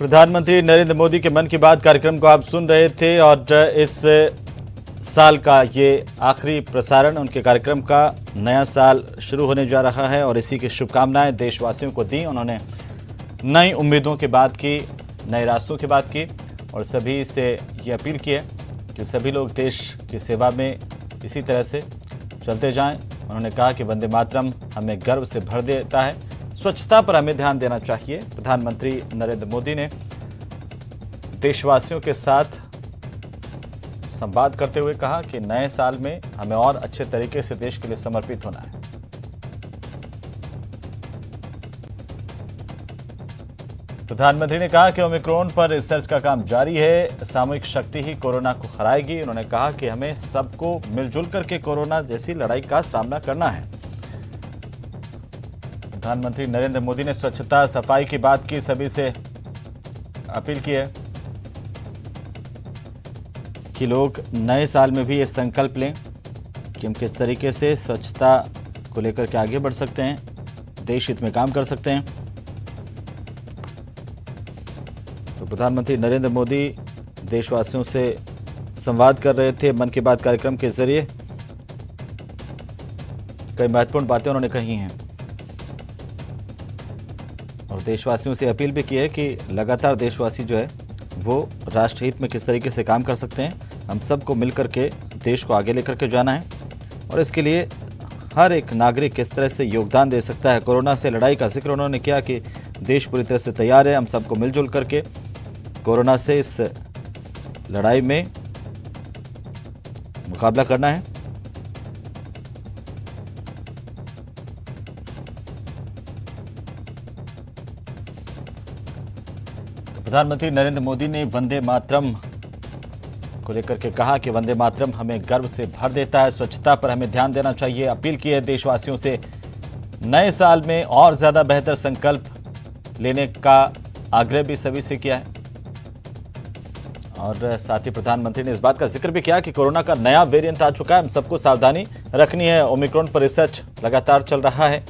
प्रधानमंत्री नरेंद्र मोदी के मन की बात कार्यक्रम को आप सुन रहे थे और इस साल का ये आखिरी प्रसारण उनके कार्यक्रम का। नया साल शुरू होने जा रहा है और इसी की शुभकामनाएं देशवासियों को दी। उन्होंने नई उम्मीदों की बात की, नए रास्तों की बात की और सभी से ये अपील की है कि सभी लोग देश की सेवा में इसी तरह से चलते जाएं। उन्होंने कहा कि वंदे मातरम हमें गर्व से भर देता है, स्वच्छता पर हमें ध्यान देना चाहिए। प्रधानमंत्री नरेंद्र मोदी ने देशवासियों के साथ संवाद करते हुए कहा कि नए साल में हमें और अच्छे तरीके से देश के लिए समर्पित होना है। प्रधानमंत्री ने कहा कि ओमिक्रॉन पर रिसर्च का काम जारी है, सामूहिक शक्ति ही कोरोना को हराएगी। उन्होंने कहा कि हमें सबको मिलजुल करके कोरोना जैसी लड़ाई का सामना करना है। प्रधानमंत्री नरेंद्र मोदी ने स्वच्छता सफाई की बात की, सभी से अपील की है कि लोग नए साल में भी ये संकल्प लें कि हम किस तरीके से स्वच्छता को लेकर के आगे बढ़ सकते हैं, देश हित में काम कर सकते हैं। तो प्रधानमंत्री नरेंद्र मोदी देशवासियों से संवाद कर रहे थे मन की बात कार्यक्रम के जरिए। कई महत्वपूर्ण बातें उन्होंने कही हैं और देशवासियों से अपील भी की है कि लगातार देशवासी जो है वो राष्ट्रहित में किस तरीके से काम कर सकते हैं। हम सबको मिलकर के देश को आगे लेकर के जाना है और इसके लिए हर एक नागरिक किस तरह से योगदान दे सकता है। कोरोना से लड़ाई का जिक्र उन्होंने किया कि देश पूरी तरह से तैयार है। हम सबको मिलजुल करके कोरोना से इस लड़ाई में मुकाबला करना है। तो प्रधानमंत्री नरेंद्र मोदी ने वंदे मातरम को लेकर के कहा कि वंदे मातरम हमें गर्व से भर देता है, स्वच्छता पर हमें ध्यान देना चाहिए। अपील की है देशवासियों से नए साल में और ज्यादा बेहतर संकल्प लेने का आग्रह भी सभी से किया है। और साथ ही प्रधानमंत्री ने इस बात का जिक्र भी किया कि कोरोना का नया वेरिएंट आ चुका है, हम सबको सावधानी रखनी है। ओमिक्रॉन पर रिसर्च लगातार चल रहा है।